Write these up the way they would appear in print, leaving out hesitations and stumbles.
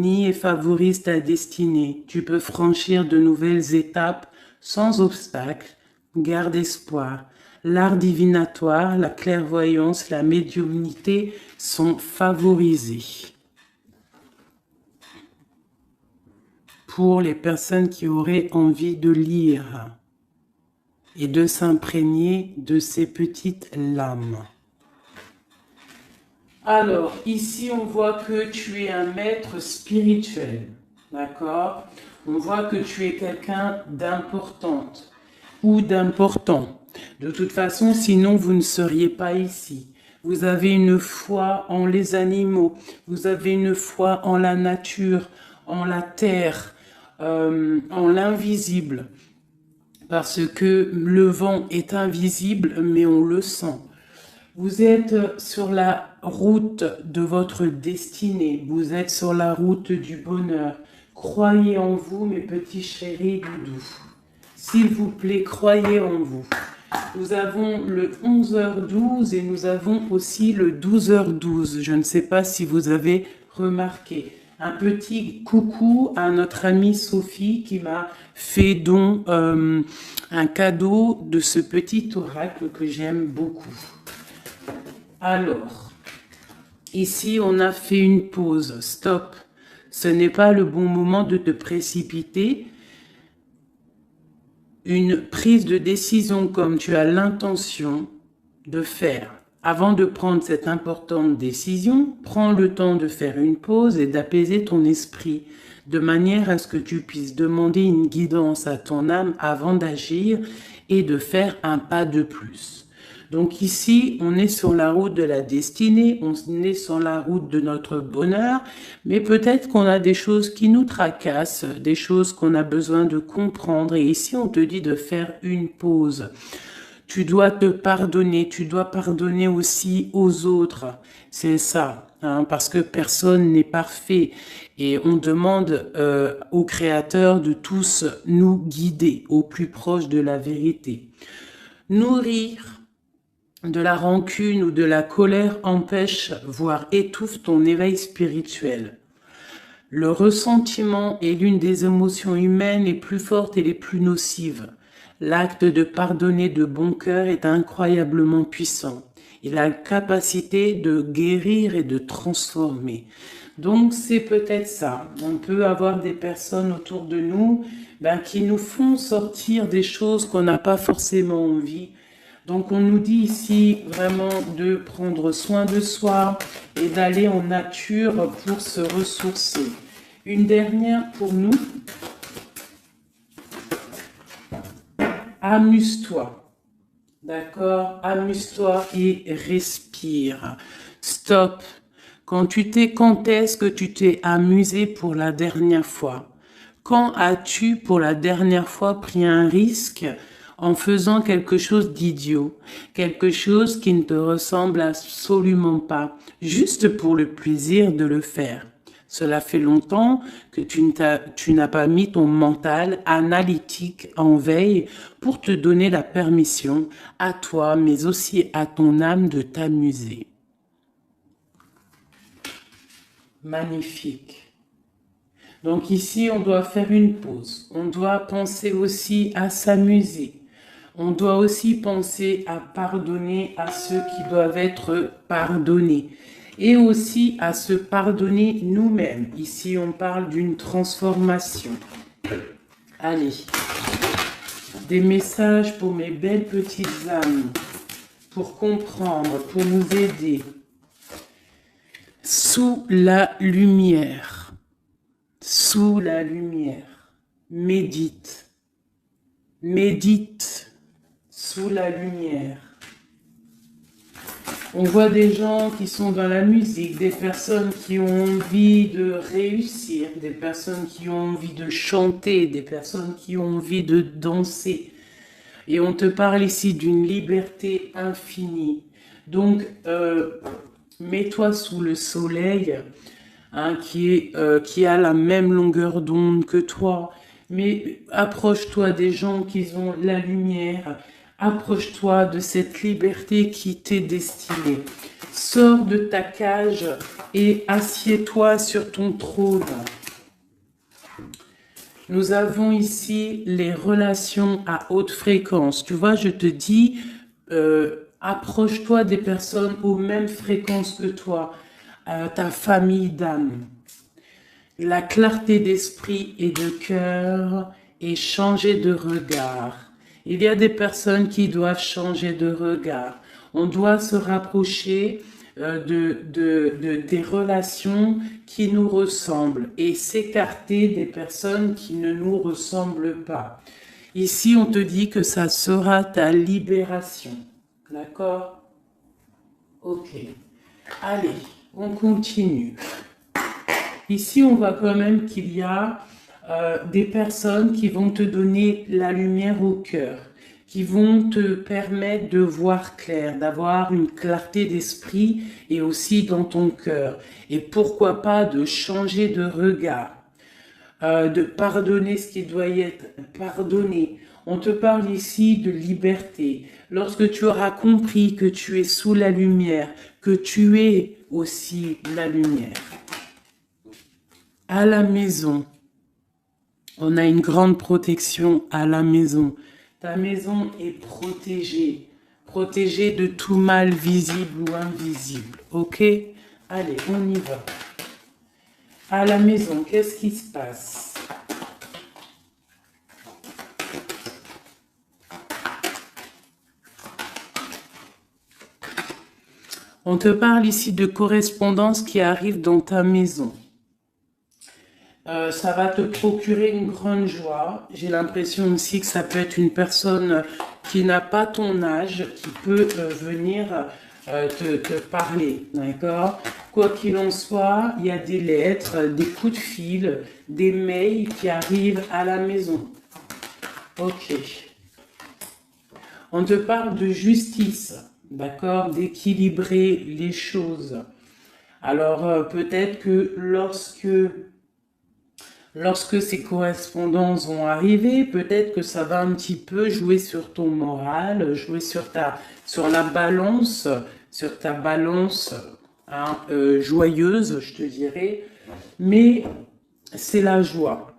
et favorise ta destinée. Tu peux franchir de nouvelles étapes sans obstacle. Garde espoir. L'art divinatoire, la clairvoyance, la médiumnité sont favorisés. Pour les personnes qui auraient envie de lire et de s'imprégner de ces petites lames. Alors, ici, on voit que tu es un maître spirituel, d'accord? On voit que tu es quelqu'un d'importante ou d'important. De toute façon, sinon, vous ne seriez pas ici. Vous avez une foi en les animaux, vous avez une foi en la nature, en la terre, en l'invisible. Parce que le vent est invisible, mais on le sent. Vous êtes sur la route de votre destinée. Vous êtes sur la route du bonheur. Croyez en vous, mes petits chéris doudous. S'il vous plaît, croyez en vous. Nous avons le 11h12 et nous avons aussi le 12h12. Je ne sais pas si vous avez remarqué. Un petit coucou à notre amie Sophie qui m'a fait don un cadeau de ce petit oracle que j'aime beaucoup. Alors, ici on a fait une pause, stop. Ce n'est pas le bon moment de te précipiter. Une prise de décision comme tu as l'intention de faire. Avant de prendre cette importante décision, prends le temps de faire une pause et d'apaiser ton esprit, de manière à ce que tu puisses demander une guidance à ton âme avant d'agir et de faire un pas de plus. Donc ici, on est sur la route de la destinée, on est sur la route de notre bonheur, mais peut-être qu'on a des choses qui nous tracassent, des choses qu'on a besoin de comprendre. Et ici, on te dit de faire une pause. Tu dois te pardonner, tu dois pardonner aussi aux autres. C'est ça, hein, parce que personne n'est parfait. Et on demande au Créateur de tous nous guider au plus proche de la vérité. Nourrir de la rancune ou de la colère empêche, voire étouffe ton éveil spirituel. Le ressentiment est l'une des émotions humaines les plus fortes et les plus nocives. L'acte de pardonner de bon cœur est incroyablement puissant. Il a la capacité de guérir et de transformer. Donc c'est peut-être ça. On peut avoir des personnes autour de nous qui nous font sortir des choses qu'on n'a pas forcément envie. Donc on nous dit ici vraiment de prendre soin de soi et d'aller en nature pour se ressourcer. Une dernière pour nous. Amuse-toi. D'accord? Amuse-toi et respire. Stop. Quand est-ce que tu t'es amusé pour la dernière fois? Quand as-tu pour la dernière fois pris un risque en faisant quelque chose d'idiot, quelque chose qui ne te ressemble absolument pas, juste pour le plaisir de le faire? Cela fait longtemps que tu n'as pas mis ton mental analytique en veille pour te donner la permission à toi, mais aussi à ton âme de t'amuser. Magnifique. Donc ici, on doit faire une pause. On doit penser aussi à s'amuser. On doit aussi penser à pardonner à ceux qui doivent être pardonnés. Et aussi à se pardonner nous-mêmes. Ici, on parle d'une transformation. Allez, des messages pour mes belles petites âmes, pour comprendre, pour nous aider. Sous la lumière, sous la lumière, médite, médite sous la lumière. On voit des gens qui sont dans la musique, des personnes qui ont envie de réussir, des personnes qui ont envie de chanter, des personnes qui ont envie de danser. Et on te parle ici d'une liberté infinie. Donc, mets-toi sous le soleil, hein, qui a la même longueur d'onde que toi. Mais approche-toi des gens qui ont la lumière. Approche-toi de cette liberté qui t'est destinée. Sors de ta cage et assieds-toi sur ton trône. Nous avons ici les relations à haute fréquence. Tu vois, je te dis, approche-toi des personnes aux mêmes fréquences que toi, ta famille d'âme. La clarté d'esprit et de cœur et changer de regard. Il y a des personnes qui doivent changer de regard. On doit se rapprocher des relations qui nous ressemblent et s'écarter des personnes qui ne nous ressemblent pas. Ici, on te dit que ça sera ta libération. D'accord? Ok. Allez, on continue. Ici, on voit quand même qu'il y a des personnes qui vont te donner la lumière au cœur, qui vont te permettre de voir clair, d'avoir une clarté d'esprit et aussi dans ton cœur. Et pourquoi pas de changer de regard, de pardonner ce qui doit être pardonné. On te parle ici de liberté. Lorsque tu auras compris que tu es sous la lumière, que tu es aussi la lumière. À la maison, on a une grande protection à la maison. Ta maison est protégée, protégée de tout mal visible ou invisible. Ok? Allez, on y va. À la maison, qu'est-ce qui se passe? On te parle ici de correspondance qui arrive dans ta maison. Ça va te procurer une grande joie. J'ai l'impression aussi que ça peut être une personne qui n'a pas ton âge, qui peut venir te parler, d'accord? Quoi qu'il en soit, il y a des lettres, des coups de fil, des mails qui arrivent à la maison. Ok. On te parle de justice, d'accord? D'équilibrer les choses. Alors, peut-être que lorsque ces correspondances vont arriver, peut-être que ça va un petit peu jouer sur ton moral, jouer sur la balance, sur ta balance hein, joyeuse, je te dirais. Mais c'est la joie,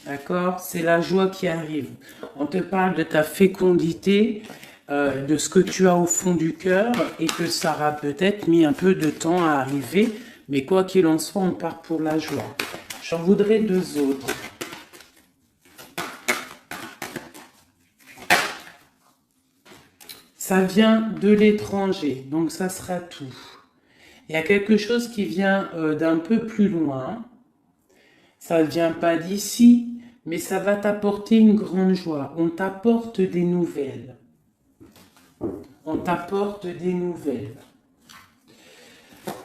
d'accord? C'est la joie qui arrive. On te parle de ta fécondité, de ce que tu as au fond du cœur et que ça aura peut-être mis un peu de temps à arriver. Mais quoi qu'il en soit, on part pour la joie. J'en voudrais deux autres. Ça vient de l'étranger, donc ça sera tout. Il y a quelque chose qui vient d'un peu plus loin. Ça ne vient pas d'ici, mais ça va t'apporter une grande joie. On t'apporte des nouvelles. On t'apporte des nouvelles.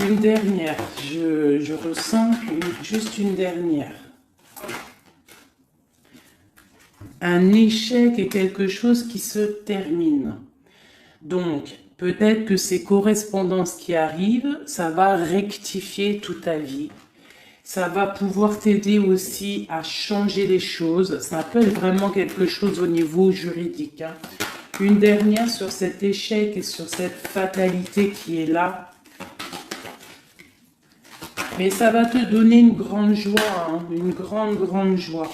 Une dernière, je ressens juste une dernière. Un échec est quelque chose qui se termine. Donc, peut-être que ces correspondances qui arrivent, ça va rectifier toute ta vie. Ça va pouvoir t'aider aussi à changer les choses. Ça peut être vraiment quelque chose au niveau juridique. Hein. Une dernière sur cet échec et sur cette fatalité qui est là. Mais ça va te donner une grande joie, hein, une grande joie.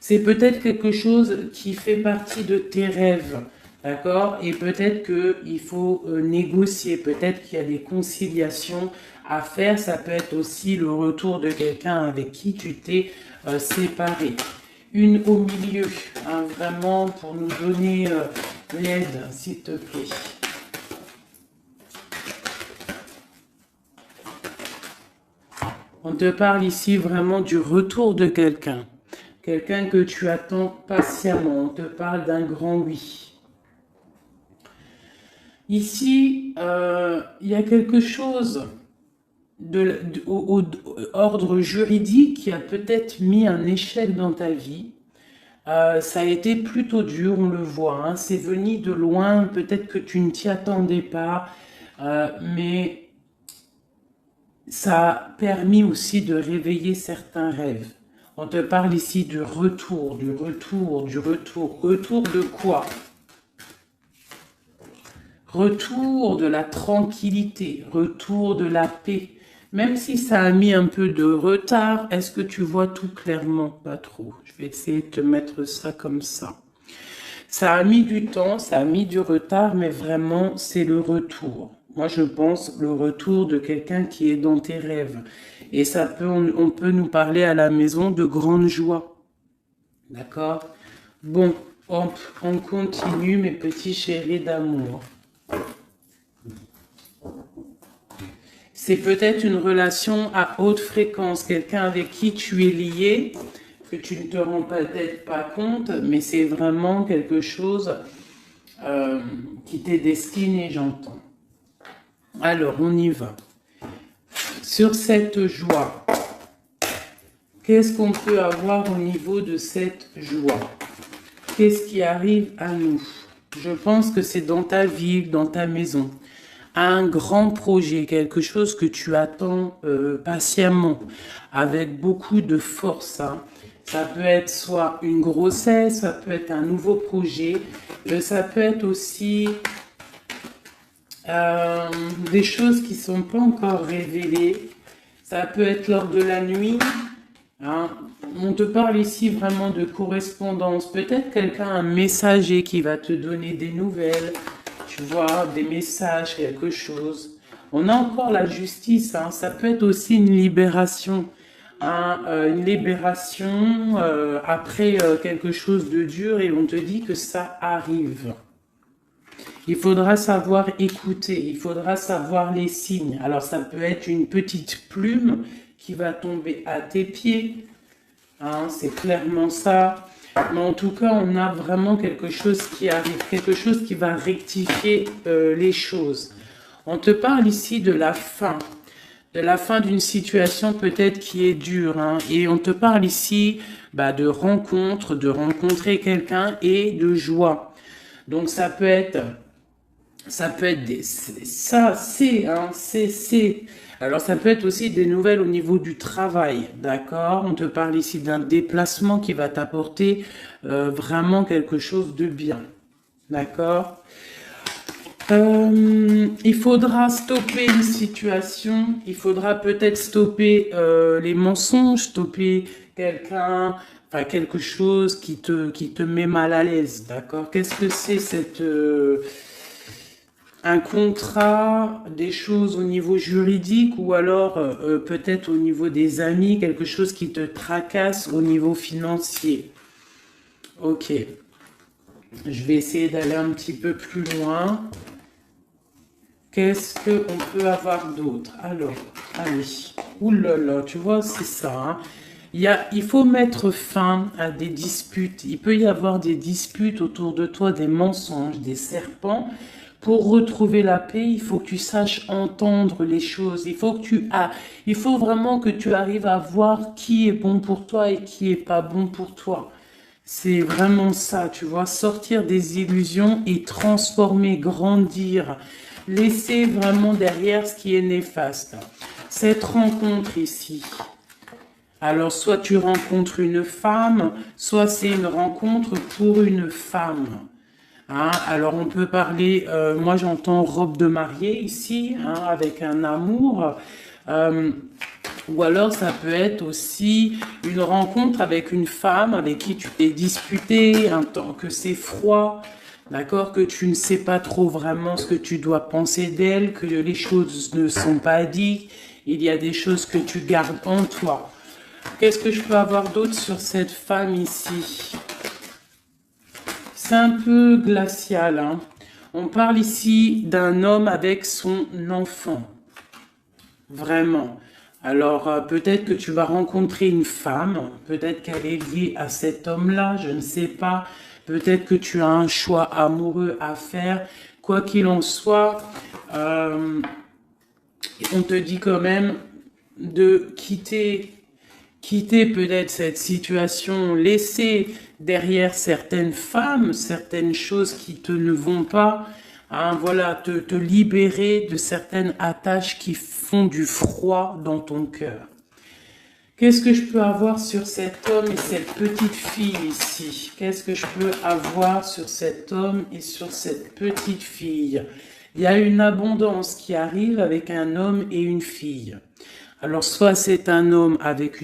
C'est peut-être quelque chose qui fait partie de tes rêves, d'accord? Et peut-être qu'il faut négocier, peut-être qu'il y a des conciliations à faire. Ça peut être aussi le retour de quelqu'un avec qui tu t'es séparé. Une au milieu, hein, vraiment pour nous donner l'aide, s'il te plaît. On te parle ici vraiment du retour de quelqu'un. Quelqu'un que tu attends patiemment. On te parle d'un grand oui. Ici, il y a quelque chose au ordre juridique qui a peut-être mis un échec dans ta vie. Ça a été plutôt dur, on le voit. Hein. C'est venu de loin. Peut-être que tu ne t'y attendais pas. Mais ça a permis aussi de réveiller certains rêves. On te parle ici du retour, du retour, du retour. Retour de quoi? Retour de la tranquillité, retour de la paix. Même si ça a mis un peu de retard, est-ce que tu vois tout clairement? Pas trop. Je vais essayer de te mettre ça comme ça. Ça a mis du temps, ça a mis du retard, mais vraiment, c'est le retour. Moi, je pense le retour de quelqu'un qui est dans tes rêves. Et ça peut, on peut nous parler à la maison de grande joie. D'accord? Bon, hop, on continue, mes petits chéris d'amour. C'est peut-être une relation à haute fréquence, quelqu'un avec qui tu es lié, que tu ne te rends peut-être pas compte, mais c'est vraiment quelque chose qui t'est destiné, j'entends. Alors, on y va. Sur cette joie, qu'est-ce qu'on peut avoir au niveau de cette joie? Qu'est-ce qui arrive à nous? Je pense que c'est dans ta ville, dans ta maison. Un grand projet, quelque chose que tu attends patiemment, avec beaucoup de force. Hein. Ça peut être soit une grossesse, ça peut être un nouveau projet, ça peut être aussi des choses qui ne sont pas encore révélées. Ça peut être lors de la nuit. Hein. On te parle ici vraiment de correspondance. Peut-être quelqu'un, un messager qui va te donner des nouvelles. Tu vois, des messages, quelque chose. On a encore la justice, hein. Ça peut être aussi une libération. Hein, une libération après quelque chose de dur et on te dit que ça arrive. Il faudra savoir écouter, il faudra savoir les signes. Alors ça peut être une petite plume qui va tomber à tes pieds. Hein, c'est clairement ça. Mais en tout cas, on a vraiment quelque chose qui arrive, quelque chose qui va rectifier les choses. On te parle ici de la fin d'une situation peut-être qui est dure. Hein, et on te parle ici de rencontre, de rencontrer quelqu'un et de joie. Donc ça peut être Alors ça peut être aussi des nouvelles au niveau du travail, d'accord? On te parle ici d'un déplacement qui va t'apporter vraiment quelque chose de bien, d'accord? Il faudra stopper une situation, il faudra peut-être stopper les mensonges, stopper quelqu'un, enfin quelque chose qui te met mal à l'aise, d'accord? Qu'est-ce que c'est un contrat, des choses au niveau juridique ou alors peut-être au niveau des amis, quelque chose qui te tracasse au niveau financier. Ok. Je vais essayer d'aller un petit peu plus loin. Qu'est-ce qu'on peut avoir d'autre? Alors, allez. Ouh là là, tu vois, c'est ça. Hein. Il faut mettre fin à des disputes. Il peut y avoir des disputes autour de toi, des mensonges, des serpents. Pour retrouver la paix, il faut que tu saches entendre les choses. Il faut vraiment que tu arrives à voir qui est bon pour toi et qui est pas bon pour toi. C'est vraiment ça, tu vois, sortir des illusions et transformer, grandir, laisser vraiment derrière ce qui est néfaste. Cette rencontre ici, alors soit tu rencontres une femme, soit c'est une rencontre pour une femme. Hein, alors on peut parler, moi j'entends robe de mariée ici, hein, avec un amour, ou alors ça peut être aussi une rencontre avec une femme avec qui tu t'es disputé, un temps que c'est froid, d'accord, que tu ne sais pas trop vraiment ce que tu dois penser d'elle, que les choses ne sont pas dites, il y a des choses que tu gardes en toi. Qu'est-ce que je peux avoir d'autre sur cette femme ici ? C'est un peu glacial. Hein. On parle ici d'un homme avec son enfant. Vraiment. Alors, peut-être que tu vas rencontrer une femme. Peut-être qu'elle est liée à cet homme-là. Je ne sais pas. Peut-être que tu as un choix amoureux à faire. Quoi qu'il en soit, on te dit quand même de quitter peut-être cette situation, laisser derrière certaines femmes, certaines choses qui ne vont pas, hein, voilà, te libérer de certaines attaches qui font du froid dans ton cœur. Qu'est-ce que je peux avoir sur cet homme et cette petite fille ici? Qu'est-ce que je peux avoir sur cet homme et sur cette petite fille? Il y a une abondance qui arrive avec un homme et une fille. Alors, soit c'est un homme avec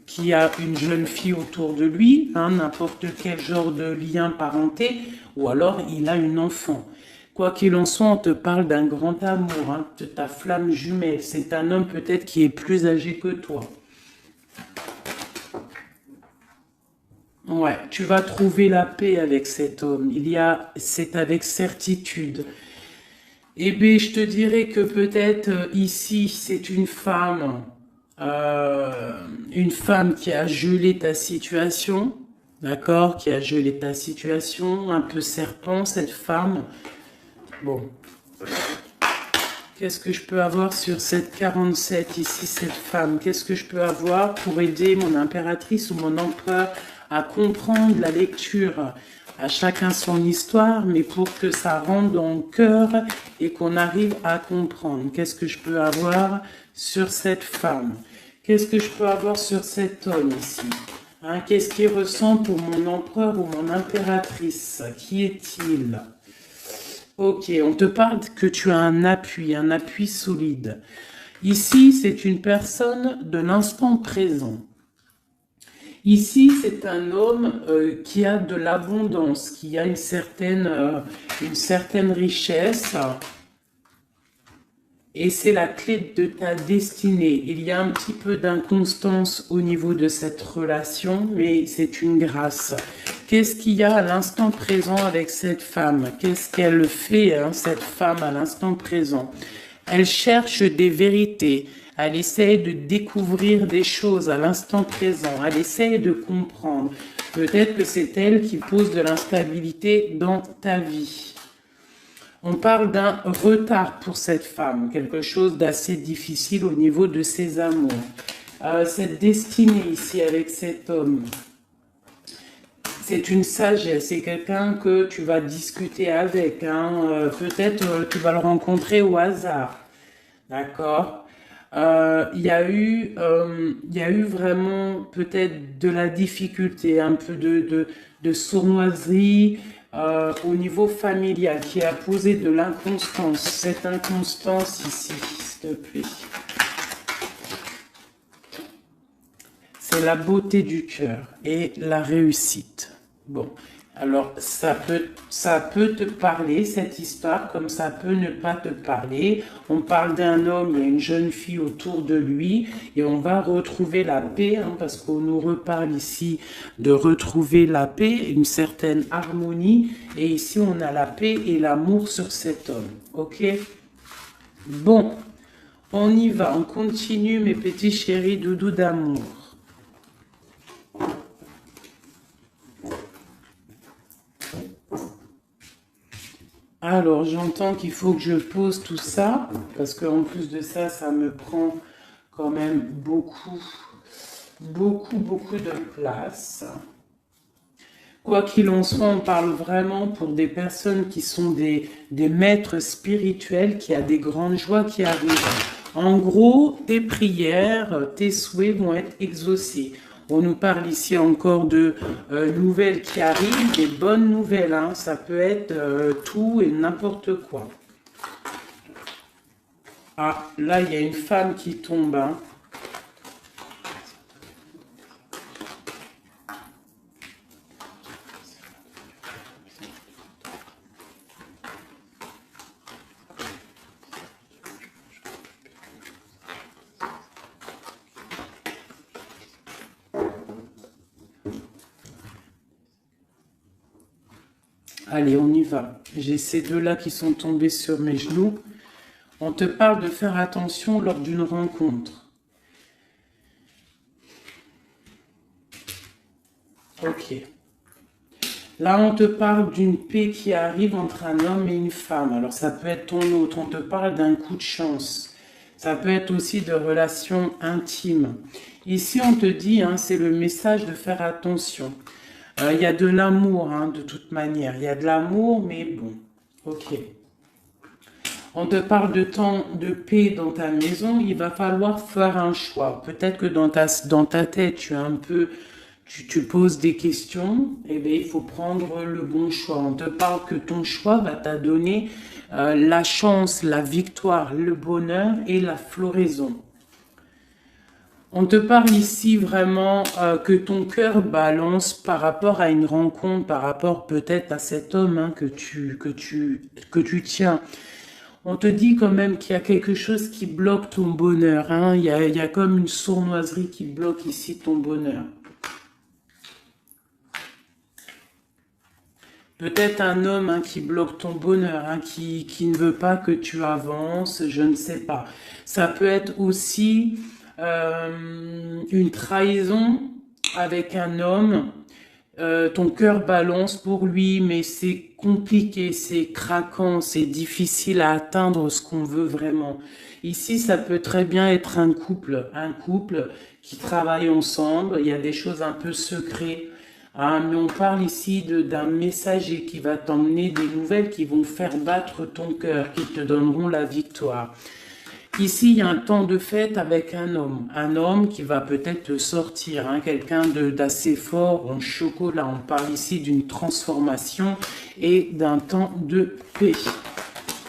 qui a une jeune fille autour de lui, hein, n'importe quel genre de lien parenté, ou alors il a une enfant. Quoi qu'il en soit, on te parle d'un grand amour, hein, de ta flamme jumelle. C'est un homme peut-être qui est plus âgé que toi. Ouais, tu vas trouver la paix avec cet homme. C'est avec certitude. Eh bien, je te dirais que peut-être ici, c'est une femme qui a gelé ta situation, d'accord, qui a gelé ta situation, un peu serpent, cette femme. Bon, qu'est-ce que je peux avoir sur cette 47 ici, cette femme? Qu'est-ce que je peux avoir pour aider mon impératrice ou mon empereur à comprendre la lecture? À chacun son histoire, mais pour que ça rentre dans le cœur et qu'on arrive à comprendre. Qu'est-ce que je peux avoir sur cette femme? Qu'est-ce que je peux avoir sur cet homme ici? Hein, qu'est-ce qu'il ressent pour mon empereur ou mon impératrice? Qui est-il? Ok, on te parle que tu as un appui solide. Ici, c'est une personne de l'instant présent. Ici, c'est un homme qui a de l'abondance, qui a une certaine richesse. Et c'est la clé de ta destinée. Il y a un petit peu d'inconstance au niveau de cette relation, mais c'est une grâce. Qu'est-ce qu'il y a à l'instant présent avec cette femme? Qu'est-ce qu'elle fait, hein, cette femme, à l'instant présent? Elle cherche des vérités. Elle essaie de découvrir des choses à l'instant présent. Elle essaie de comprendre. Peut-être que c'est elle qui pose de l'instabilité dans ta vie. On parle d'un retard pour cette femme, quelque chose d'assez difficile au niveau de ses amours. Cette destinée ici avec cet homme, c'est une sagesse, c'est quelqu'un que tu vas discuter avec. Hein. Peut-être tu vas le rencontrer au hasard, d'accord? Il y a eu vraiment peut-être de la difficulté, un peu de sournoiserie au niveau familial qui a posé de l'inconstance. Cette inconstance ici, s'il te plaît. C'est la beauté du cœur et la réussite. Bon, alors ça peut te parler, cette histoire, comme ça peut ne pas te parler. On parle d'un homme, il y a une jeune fille autour de lui, et on va retrouver la paix, hein, parce qu'on nous reparle ici de retrouver la paix, une certaine harmonie, et ici on a la paix et l'amour sur cet homme, ok? Bon, on y va, on continue mes petits chéris doudous d'amour. Alors, j'entends qu'il faut que je pose tout ça, parce qu'en plus de ça, ça me prend quand même beaucoup de place. Quoi qu'il en soit, on parle vraiment pour des personnes qui sont des maîtres spirituels, qui a des grandes joies qui arrivent. En gros, tes prières, tes souhaits vont être exaucés. On nous parle ici encore de nouvelles qui arrivent, des bonnes nouvelles, hein. Ça peut être tout et n'importe quoi. Ah, là, il y a une femme qui tombe, hein. Allez, on y va. J'ai ces deux-là qui sont tombés sur mes genoux. On te parle de faire attention lors d'une rencontre. Ok. Là, on te parle d'une paix qui arrive entre un homme et une femme. Alors, ça peut être ton autre. On te parle d'un coup de chance. Ça peut être aussi de relations intimes. Ici, on te dit, hein, c'est le message de faire attention. Il y a de l'amour, hein, de toute manière. Il y a de l'amour, mais bon. Ok. On te parle de temps de paix dans ta maison. Il va falloir faire un choix. Peut-être que dans ta tête, tu poses des questions, et bien, il faut prendre le bon choix. On te parle que ton choix va t'adonner la chance, la victoire, le bonheur et la floraison. On te parle ici vraiment que ton cœur balance par rapport à une rencontre, par rapport peut-être à cet homme hein, que tu tiens. On te dit quand même qu'il y a quelque chose qui bloque ton bonheur. Hein. Il y a comme une sournoiserie qui bloque ici ton bonheur. Peut-être un homme hein, qui bloque ton bonheur, hein, qui ne veut pas que tu avances, je ne sais pas. Ça peut être aussi une trahison avec un homme. Ton cœur balance pour lui, mais c'est compliqué, c'est craquant, c'est difficile à atteindre ce qu'on veut vraiment. Ici, ça peut très bien être un couple qui travaille ensemble. Il y a des choses un peu secrètes. Ah, mais on parle ici d'un messager qui va t'emmener des nouvelles qui vont faire battre ton cœur, qui te donneront la victoire. Ici, il y a un temps de fête avec un homme qui va peut-être te sortir, hein, quelqu'un d'assez fort en chocolat. On parle ici d'une transformation et d'un temps de paix.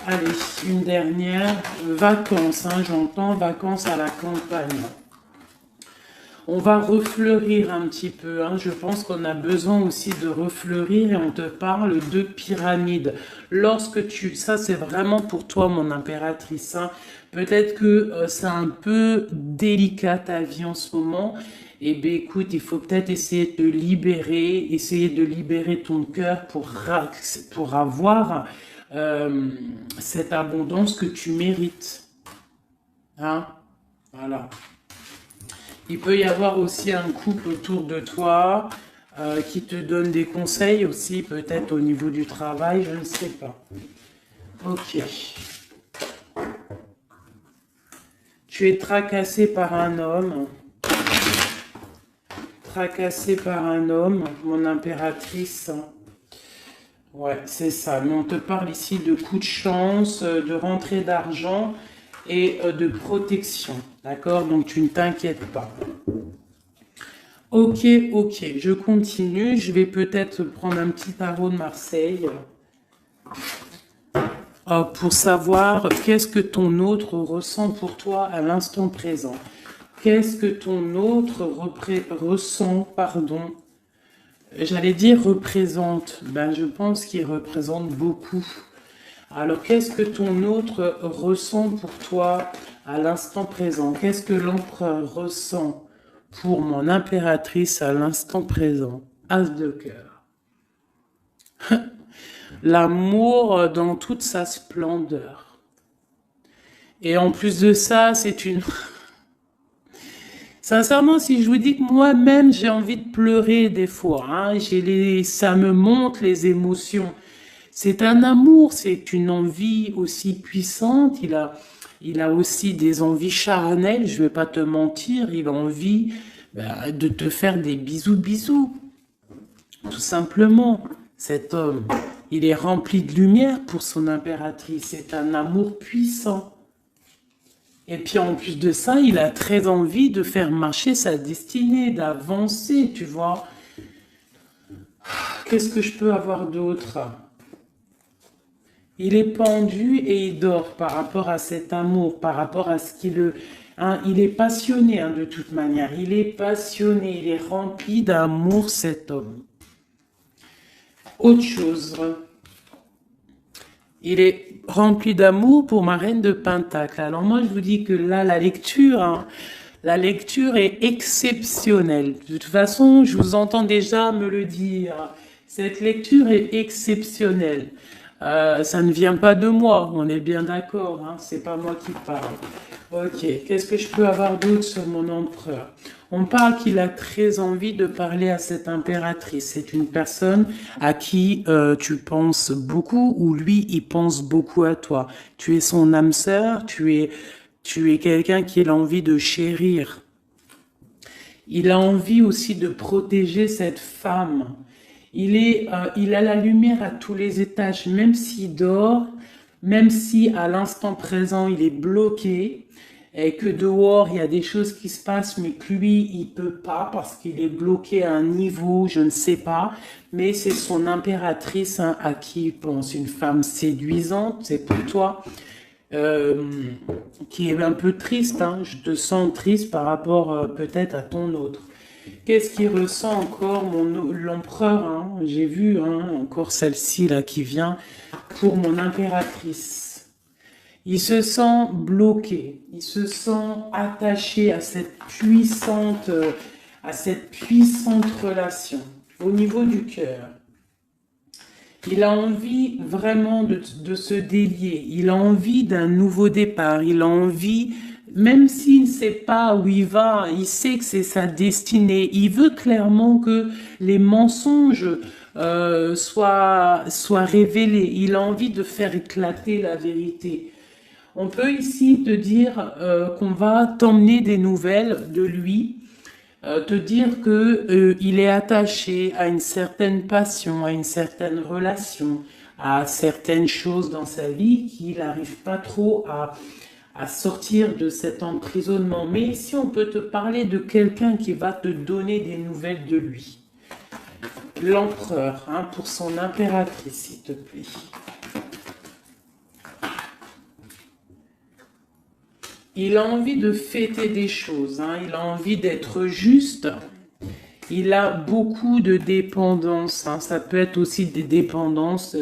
Allez, une dernière, vacances, hein, j'entends vacances à la campagne. On va refleurir un petit peu, hein. Je pense qu'on a besoin aussi de refleurir et on te parle de pyramide. Ça c'est vraiment pour toi mon impératrice, hein. Peut-être que c'est un peu délicat ta vie en ce moment. Eh bien écoute, il faut peut-être essayer de libérer ton cœur pour avoir cette abondance que tu mérites. Hein? Voilà. Il peut y avoir aussi un couple autour de toi qui te donne des conseils aussi, peut-être au niveau du travail, je ne sais pas. Ok. Tu es tracassé par un homme. Tracassé par un homme, mon impératrice. Ouais, c'est ça. Mais on te parle ici de coups de chance, de rentrée d'argent et de protection. D'accord? Donc tu ne t'inquiètes pas. Ok, je continue. Je vais peut-être prendre un petit tarot de Marseille pour savoir qu'est-ce que ton autre ressent pour toi à l'instant présent. Qu'est-ce que ton autre ressent, pardon. J'allais dire représente. Ben, je pense qu'il représente beaucoup. Alors, qu'est-ce que ton autre ressent pour toi à l'instant présent? Qu'est-ce que l'empereur ressent pour mon impératrice à l'instant présent? As de cœur. L'amour dans toute sa splendeur. Et en plus de ça, c'est une... Sincèrement, si je vous dis que moi-même, j'ai envie de pleurer des fois, hein, ça me monte les émotions. C'est un amour, c'est une envie aussi puissante. Il a aussi des envies charnelles, je vais pas te mentir. Il a envie de te faire des bisous. Tout simplement, cet homme, il est rempli de lumière pour son impératrice. C'est un amour puissant. Et puis en plus de ça, il a très envie de faire marcher sa destinée, d'avancer, tu vois. Qu'est-ce que je peux avoir d'autre? Il est pendu et il dort par rapport à cet amour, par rapport à ce qu'il... Hein, il est passionné hein, de toute manière. Il est passionné, il est rempli d'amour cet homme. Autre chose. Il est rempli d'amour pour ma reine de Pentacle. Alors moi, je vous dis que là, la lecture est exceptionnelle. De toute façon, je vous entends déjà me le dire. Cette lecture est exceptionnelle. Ça ne vient pas de moi, on est bien d'accord, hein, c'est pas moi qui parle. Ok, qu'est-ce que je peux avoir d'autre sur mon empereur? On parle qu'il a très envie de parler à cette impératrice. C'est une personne à qui tu penses beaucoup ou lui, il pense beaucoup à toi. Tu es son âme sœur, tu es quelqu'un qui a envie de chérir. Il a envie aussi de protéger cette femme. Il a la lumière à tous les étages, même s'il dort, même si à l'instant présent il est bloqué, et que dehors, il y a des choses qui se passent, mais que lui, il peut pas parce qu'il est bloqué à un niveau, je ne sais pas. Mais c'est son impératrice hein, à qui il pense. Une femme séduisante, c'est pour toi, qui est un peu triste. Hein. Je te sens triste par rapport peut-être à ton autre. Qu'est-ce qu'il ressent encore, l'empereur hein. J'ai vu hein, encore celle-ci là qui vient pour mon impératrice. Il se sent bloqué, il se sent attaché à cette puissante relation au niveau du cœur. Il a envie vraiment de se délier, il a envie d'un nouveau départ, il a envie, même s'il ne sait pas où il va, il sait que c'est sa destinée, il veut clairement que les mensonges soient révélés, il a envie de faire éclater la vérité. On peut ici te dire qu'on va t'emmener des nouvelles de lui, te dire que il est attaché à une certaine passion, à une certaine relation, à certaines choses dans sa vie qu'il n'arrive pas trop à sortir de cet emprisonnement. Mais ici, on peut te parler de quelqu'un qui va te donner des nouvelles de lui. L'empereur, hein, pour son impératrice, s'il te plaît. Il a envie de fêter des choses, hein. Il a envie d'être juste. Il a beaucoup de dépendances, hein. Ça peut être aussi des dépendances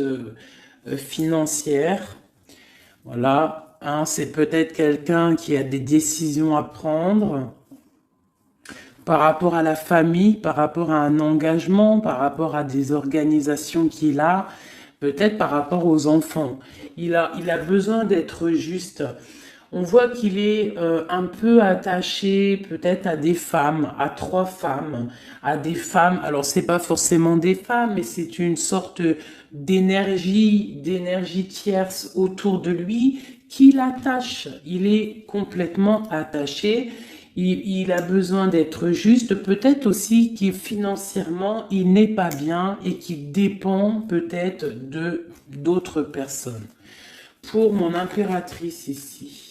financières. Voilà, hein. C'est peut-être quelqu'un qui a des décisions à prendre par rapport à la famille, par rapport à un engagement, par rapport à des organisations qu'il a, peut-être par rapport aux enfants. Il a besoin d'être juste. On voit qu'il est un peu attaché peut-être à des femmes, à 3 femmes, à des femmes. Alors c'est pas forcément des femmes, mais c'est une sorte d'énergie tierce autour de lui qui l'attache. Il est complètement attaché. Il a besoin d'être juste. Peut-être aussi qu'il financièrement il n'est pas bien et qu'il dépend peut-être de d'autres personnes. Pour mon impératrice ici.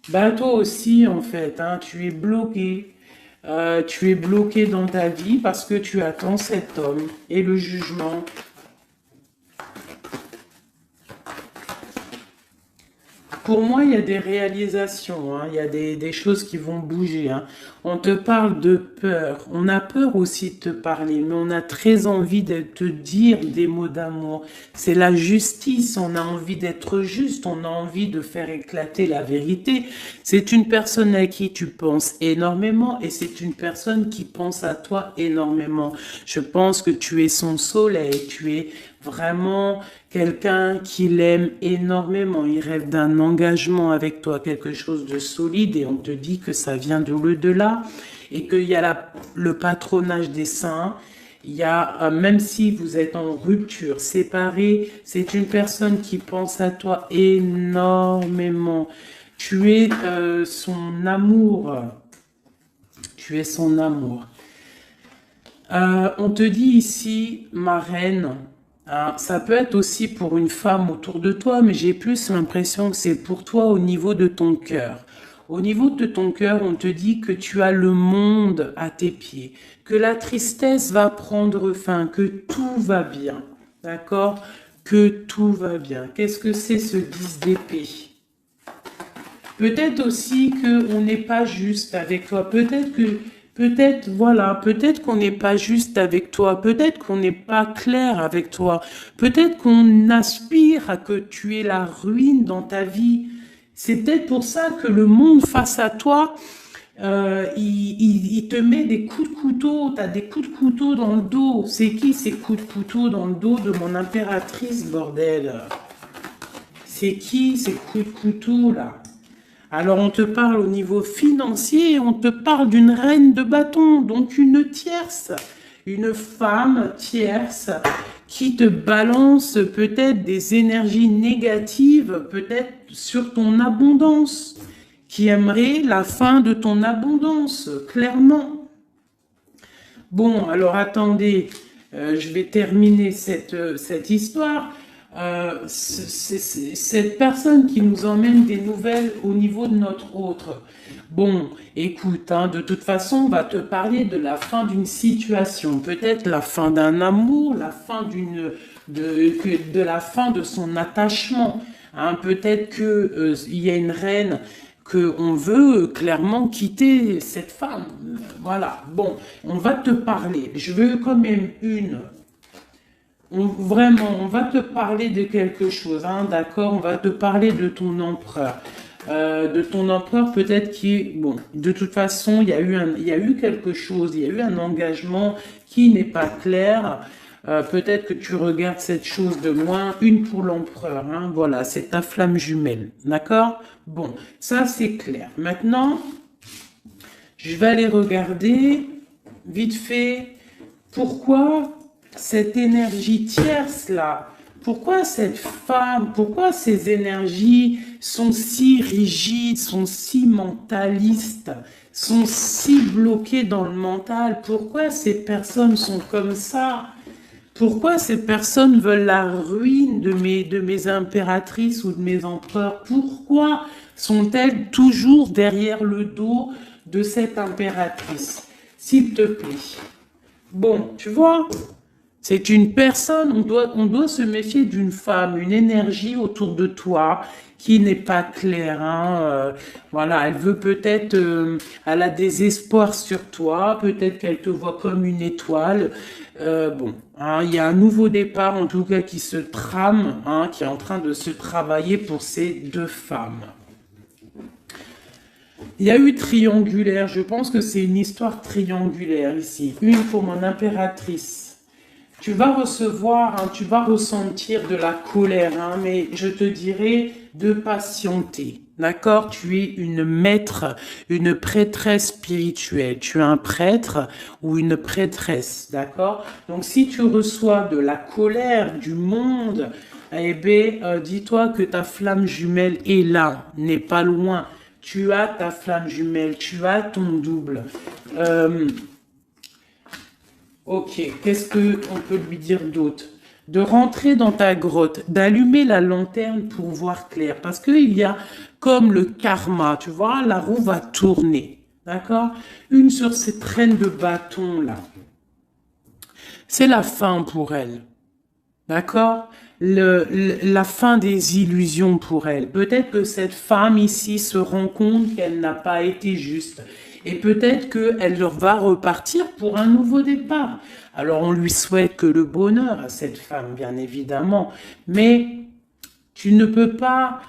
Bah toi aussi en fait, hein, tu es bloqué. Tu es bloqué dans ta vie parce que tu attends cet homme et le jugement. Pour moi, il y a des réalisations, hein, il y a des choses qui vont bouger. Hein. On te parle de peur. On a peur aussi de te parler, mais on a très envie de te dire des mots d'amour. C'est la justice. On a envie d'être juste. On a envie de faire éclater la vérité. C'est une personne à qui tu penses énormément et c'est une personne qui pense à toi énormément. Je pense que tu es son soleil. Tu es vraiment quelqu'un qui l'aime énormément. Il rêve d'un engagement avec toi, quelque chose de solide, et on te dit que ça vient de l'au-delà et qu'il y a le patronage des saints. Il y a, même si vous êtes en rupture, séparés, c'est une personne qui pense à toi énormément. Tu es son amour. Tu es son amour. On te dit ici, ma reine, ça peut être aussi pour une femme autour de toi, mais j'ai plus l'impression que c'est pour toi au niveau de ton cœur. Au niveau de ton cœur, on te dit que tu as le monde à tes pieds, que la tristesse va prendre fin, que tout va bien, d'accord? Que tout va bien. Qu'est-ce que c'est ce 10 d'épée? Peut-être aussi qu'on n'est pas juste avec toi, peut-être qu'on n'est pas juste avec toi, peut-être qu'on n'est pas clair avec toi, peut-être qu'on aspire à que tu aies la ruine dans ta vie. C'est peut-être pour ça que le monde face à toi, il te met des coups de couteau, tu as des coups de couteau dans le dos. C'est qui ces coups de couteau dans le dos de mon impératrice, bordel? C'est qui ces coups de couteau là? Alors on te parle au niveau financier, on te parle d'une reine de bâton, donc une tierce, une femme tierce qui te balance peut-être des énergies négatives, peut-être sur ton abondance, qui aimerait la fin de ton abondance, clairement. Bon, alors attendez, je vais terminer cette histoire. cette personne qui nous emmène des nouvelles au niveau de notre autre. Bon, écoute, hein, de toute façon, on va te parler de la fin d'une situation, peut-être la fin d'un amour, la fin de la fin de son attachement. Hein, peut-être que il y a une reine que on veut clairement quitter cette femme. Voilà. Bon, on va te parler. Je veux quand même vraiment, on va te parler de quelque chose, hein, d'accord? On va te parler de ton empereur. De ton empereur peut-être qui, bon, de toute façon, il y a eu quelque chose, il y a eu un engagement qui n'est pas clair. Peut-être que tu regardes cette chose de loin, une pour l'empereur, hein, voilà, c'est ta flamme jumelle, d'accord? Bon, ça c'est clair. Maintenant, je vais aller regarder vite fait pourquoi cette énergie tierce là, pourquoi cette femme, pourquoi ces énergies sont si rigides, sont si mentalistes, sont si bloquées dans le mental, pourquoi ces personnes sont comme ça? Pourquoi ces personnes veulent la ruine de mes impératrices ou de mes empereurs? Pourquoi sont-elles toujours derrière le dos de cette impératrice? S'il te plaît. Bon, tu vois, c'est une personne, on doit se méfier d'une femme, une énergie autour de toi qui n'est pas claire. Hein, voilà, elle veut peut-être, elle a des espoirs sur toi, peut-être qu'elle te voit comme une étoile. Bon, hein, il y a un nouveau départ en tout cas qui se trame, hein, qui est en train de se travailler pour ces deux femmes. Il y a eu triangulaire, je pense que c'est une histoire triangulaire ici. Une pour mon impératrice. Tu vas recevoir, hein, tu vas ressentir de la colère, hein, mais je te dirais de patienter. D'accord? Tu es une maître, une prêtresse spirituelle. Tu es un prêtre ou une prêtresse. D'accord? Donc, si tu reçois de la colère du monde, eh bien, dis-toi que ta flamme jumelle est là, n'est pas loin. Tu as ta flamme jumelle, tu as ton double. Ok, qu'est-ce qu'on peut lui dire d'autre? De rentrer dans ta grotte, d'allumer la lanterne pour voir clair. Parce qu'il y a comme le karma, tu vois, la roue va tourner. D'accord? Une sur ces traînes de bâton là. C'est la fin pour elle. D'accord? La fin des illusions pour elle. Peut-être que cette femme ici se rend compte qu'elle n'a pas été juste. Et peut-être qu'elle va repartir pour un nouveau départ. Alors on lui souhaite que le bonheur à cette femme, bien évidemment. Mais tu ne peux pas...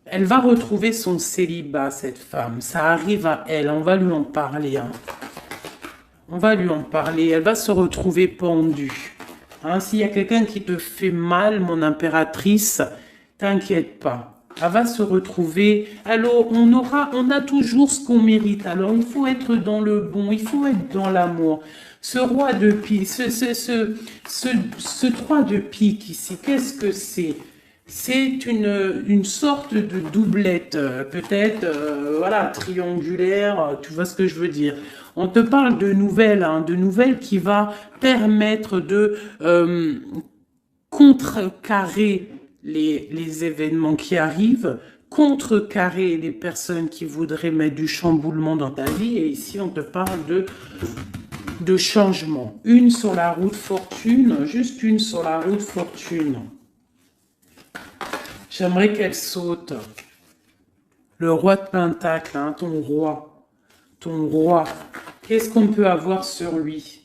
Elle va retrouver son célibat, cette femme. Ça arrive à elle. On va lui en parler. Hein. On va lui en parler. Elle va se retrouver pendue. Hein, s'il y a quelqu'un qui te fait mal, mon impératrice, t'inquiète pas. Elle va se retrouver. Alors, on a toujours ce qu'on mérite. Alors, il faut être dans le bon, il faut être dans l'amour. Ce roi de pique, ce 3 de pique ici, qu'est-ce que c'est? C'est une sorte de doublette, peut-être, voilà, triangulaire, tu vois ce que je veux dire. On te parle de nouvelles, hein, de nouvelles qui va permettre de contrecarrer les événements qui arrivent, contrecarrer les personnes qui voudraient mettre du chamboulement dans ta vie. Et ici, on te parle de changement. Une sur la route fortune, juste une sur la route fortune. J'aimerais qu'elle saute. Le roi de Pentacle, hein, ton roi. Ton roi. Qu'est-ce qu'on peut avoir sur lui?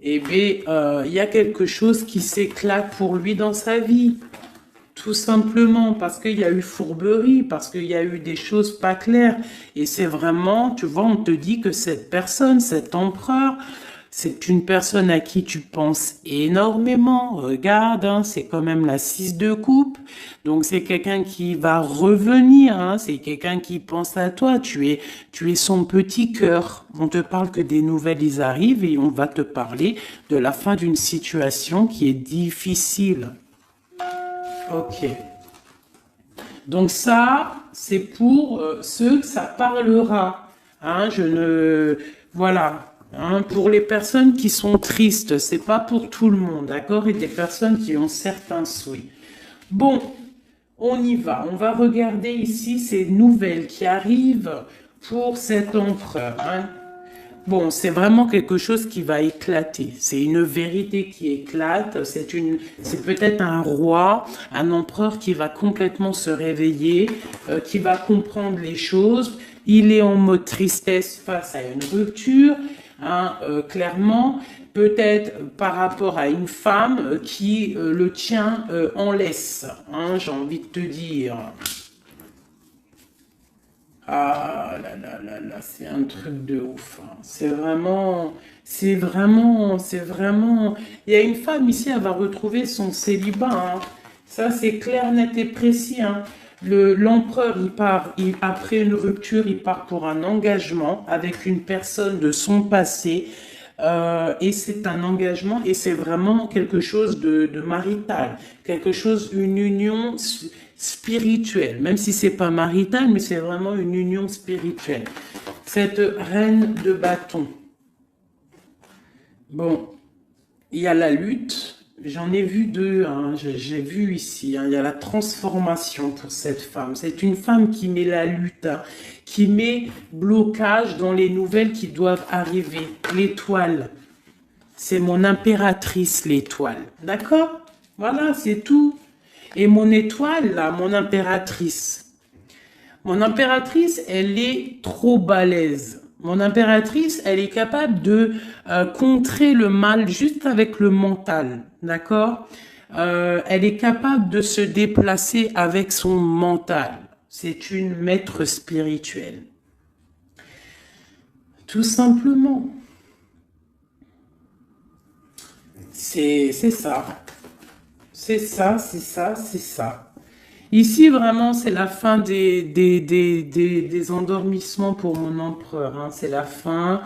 Eh bien, il y a quelque chose qui s'éclate pour lui dans sa vie. Tout simplement parce qu'il y a eu fourberie, parce qu'il y a eu des choses pas claires. Et c'est vraiment, tu vois, on te dit que cette personne, cet empereur, c'est une personne à qui tu penses énormément. Regarde, hein, c'est quand même la 6 de coupe. Donc c'est quelqu'un qui va revenir, hein, c'est quelqu'un qui pense à toi. Tu es son petit cœur. On te parle que des nouvelles, ils arrivent et on va te parler de la fin d'une situation qui est difficile. Ok. Donc ça, c'est pour ceux que ça parlera. Hein, voilà. Hein, pour les personnes qui sont tristes, c'est pas pour tout le monde, d'accord? Et des personnes qui ont certains souhaits. Bon, on y va. On va regarder ici ces nouvelles qui arrivent pour cet empereur, hein. Bon, c'est vraiment quelque chose qui va éclater. C'est une vérité qui éclate. C'est peut-être un roi, un empereur qui va complètement se réveiller, qui va comprendre les choses. Il est en mode tristesse face à une rupture, hein, clairement. Peut-être par rapport à une femme qui le tient en laisse, hein, j'ai envie de te dire. Ah là là là là, c'est un truc de ouf, hein. C'est vraiment. Il y a une femme ici, elle va retrouver son célibat, hein. Ça, c'est clair, net et précis, hein. L'empereur, après une rupture, il part pour un engagement avec une personne de son passé. Et c'est un engagement et c'est vraiment quelque chose de marital, une union spirituelle, même si c'est pas marital, mais c'est vraiment une union spirituelle. Cette reine de bâton. Bon, il y a la lutte. J'en ai vu deux, hein, j'ai vu ici, hein, il y a la transformation pour cette femme. C'est une femme qui met la lutte, hein, qui met blocage dans les nouvelles qui doivent arriver. L'étoile, c'est mon impératrice, l'étoile. D'accord? Voilà, c'est tout. Et mon étoile, là, mon impératrice, elle est trop balèze. Mon impératrice, elle est capable de contrer le mal juste avec le mental, d'accord? Elle est capable de se déplacer avec son mental. C'est une maître spirituelle. Tout simplement. C'est ça. C'est ça, c'est ça, c'est ça. Ici, vraiment, c'est la fin des endormissements pour mon empereur, hein. C'est la fin.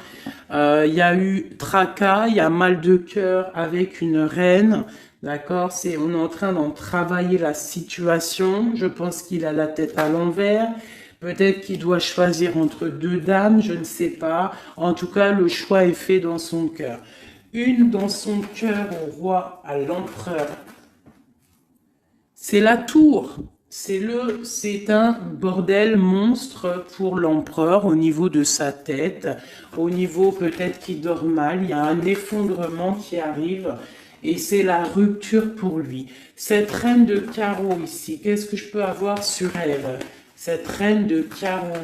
Il y a eu tracas, il y a mal de cœur avec une reine. D'accord? On est en train d'en travailler la situation. Je pense qu'il a la tête à l'envers. Peut-être qu'il doit choisir entre deux dames, je ne sais pas. En tout cas, le choix est fait dans son cœur. Une dans son cœur au roi, à l'empereur. C'est la tour. C'est un bordel monstre pour l'empereur au niveau de sa tête, au niveau peut-être qu'il dort mal, il y a un effondrement qui arrive et c'est la rupture pour lui. Cette reine de carreau ici, qu'est-ce que je peux avoir sur elle? Cette reine de carreau,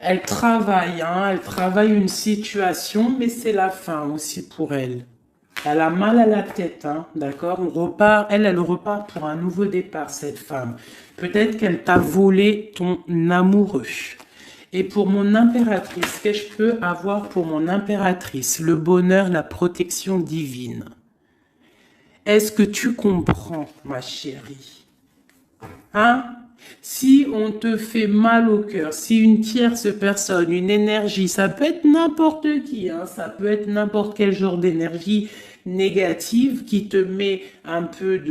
elle travaille, hein, elle travaille une situation, mais c'est la fin aussi pour elle. Elle a mal à la tête, hein, d'accord? Elle repart pour un nouveau départ, cette femme. Peut-être qu'elle t'a volé ton amoureux. Et pour mon impératrice, qu'est-ce que je peux avoir pour mon impératrice? Le bonheur, la protection divine. Est-ce que tu comprends, ma chérie? Hein? Si on te fait mal au cœur, si une tierce personne, une énergie, ça peut être n'importe qui, hein, ça peut être n'importe quel genre d'énergie négative qui te met un peu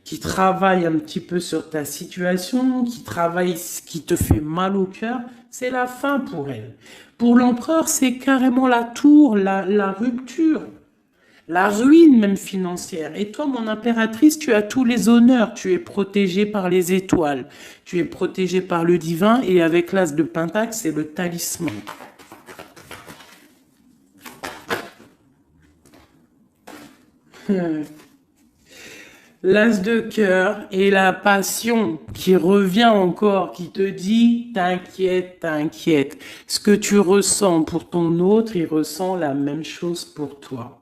qui travaille un petit peu sur ta situation, qui te fait mal au cœur, c'est la fin pour elle. Pour l'empereur, c'est carrément la tour, la rupture. La ruine même financière. Et toi, mon impératrice, tu as tous les honneurs. Tu es protégée par les étoiles. Tu es protégée par le divin. Et avec l'as de Pentacle, c'est le talisman. L'as de cœur et la passion qui revient encore, qui te dit, t'inquiète, t'inquiète. Ce que tu ressens pour ton autre, il ressent la même chose pour toi.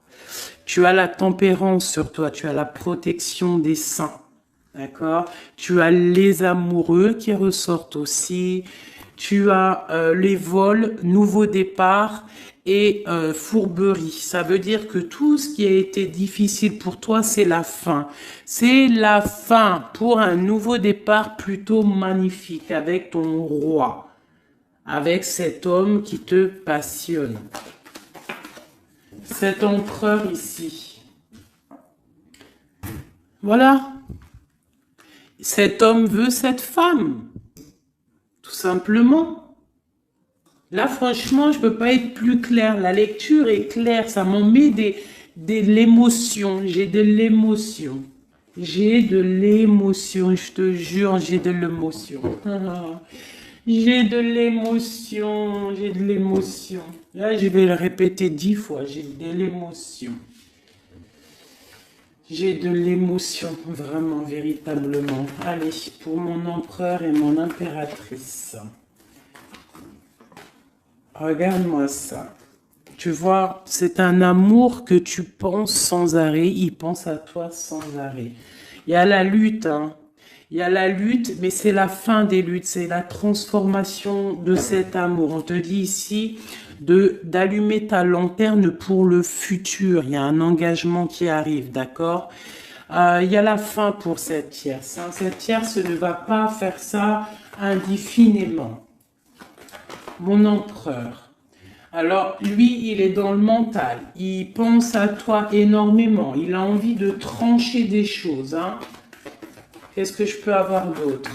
Tu as la tempérance sur toi, tu as la protection des saints, d'accord? Tu as les amoureux qui ressortent aussi, tu as les vols, nouveau départ et fourberie. Ça veut dire que tout ce qui a été difficile pour toi, c'est la fin. C'est la fin pour un nouveau départ plutôt magnifique avec ton roi, avec cet homme qui te passionne. Cet empereur ici. Voilà. Cet homme veut cette femme. Tout simplement. Là, franchement, je ne peux pas être plus clair. La lecture est claire. Ça m'en met de l'émotion. J'ai de l'émotion. J'ai de l'émotion, je te jure, j'ai de l'émotion. J'ai de l'émotion, j'ai de l'émotion. Là, je vais le répéter 10 fois, j'ai de l'émotion. J'ai de l'émotion, vraiment, véritablement. Allez, pour mon empereur et mon impératrice. Regarde-moi ça. Tu vois, c'est un amour que tu penses sans arrêt, il pense à toi sans arrêt. Il y a la lutte, hein. Il y a la lutte, mais c'est la fin des luttes, c'est la transformation de cet amour. On te dit ici d'allumer ta lanterne pour le futur. Il y a un engagement qui arrive, d'accord? Il y a la fin pour cette tierce, hein. Cette tierce ne va pas faire ça indéfiniment. Mon empereur. Alors, lui, il est dans le mental. Il pense à toi énormément. Il a envie de trancher des choses, hein. Qu'est-ce que je peux avoir d'autre?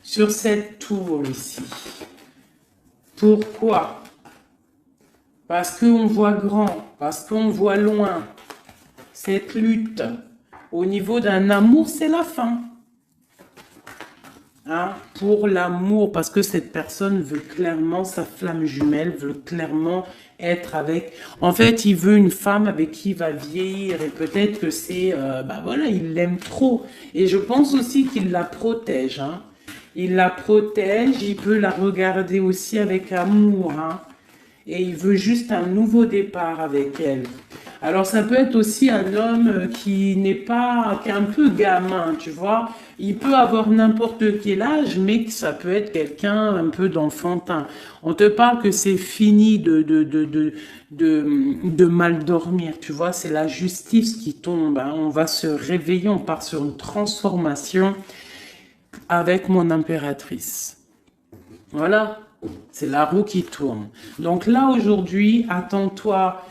Sur cette tour ici. Pourquoi? Parce qu'on voit grand, parce qu'on voit loin. Cette lutte, au niveau d'un amour, c'est la fin. Hein, pour l'amour, parce que cette personne veut clairement, sa flamme jumelle veut clairement être avec... En fait, il veut une femme avec qui il va vieillir et peut-être que c'est... bah voilà, il l'aime trop. Et je pense aussi qu'il la protège. Hein. Il la protège, il peut la regarder aussi avec amour. Hein. Et il veut juste un nouveau départ avec elle. Alors ça peut être aussi un homme qui n'est pas, qui est un peu gamin, tu vois. Il peut avoir n'importe quel âge, mais que ça peut être quelqu'un un peu d'enfantin. On te parle que c'est fini de mal dormir, tu vois. C'est la justice qui tombe. Hein. On va se réveiller, on part sur une transformation avec mon impératrice. Voilà. C'est la roue qui tourne. Donc là, aujourd'hui, attends-toi,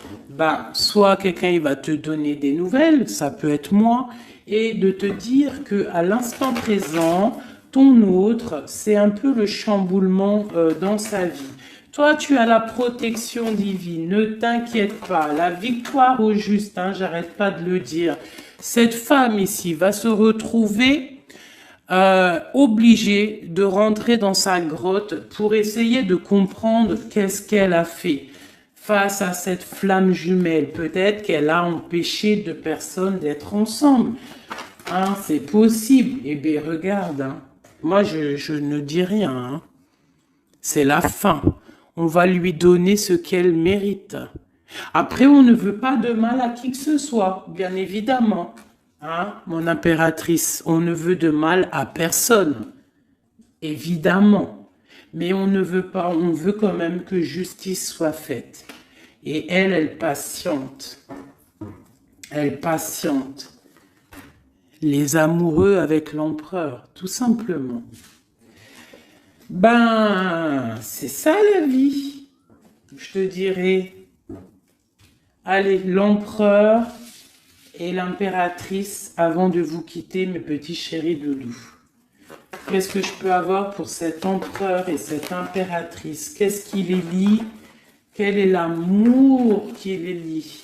soit quelqu'un il va te donner des nouvelles, ça peut être moi, et de te dire que à l'instant présent, ton autre, c'est un peu le chamboulement dans sa vie. Toi, tu as la protection divine, ne t'inquiète pas, la victoire au juste, hein, j'arrête pas de le dire. Cette femme ici va se retrouver obligée de rentrer dans sa grotte pour essayer de comprendre qu'est-ce qu'elle a fait face à cette flamme jumelle. Peut-être qu'elle a empêché deux personnes d'être ensemble. Hein, c'est possible. Eh bien, regarde. Hein. Moi, je ne dis rien. Hein. C'est la fin. On va lui donner ce qu'elle mérite. Après, on ne veut pas de mal à qui que ce soit, bien évidemment. Hein, mon impératrice, on ne veut de mal à personne, évidemment. Mais on ne veut pas, on veut quand même que justice soit faite. Et elle patiente. Elle patiente. Les amoureux avec l'empereur, tout simplement. C'est ça la vie. Je te dirais. Allez, l'empereur et l'impératrice avant de vous quitter, mes petits chéris doudous. Qu'est-ce que je peux avoir pour cet empereur et cette impératrice? Qu'est-ce qui les lie? Quel est l'amour qui les lie?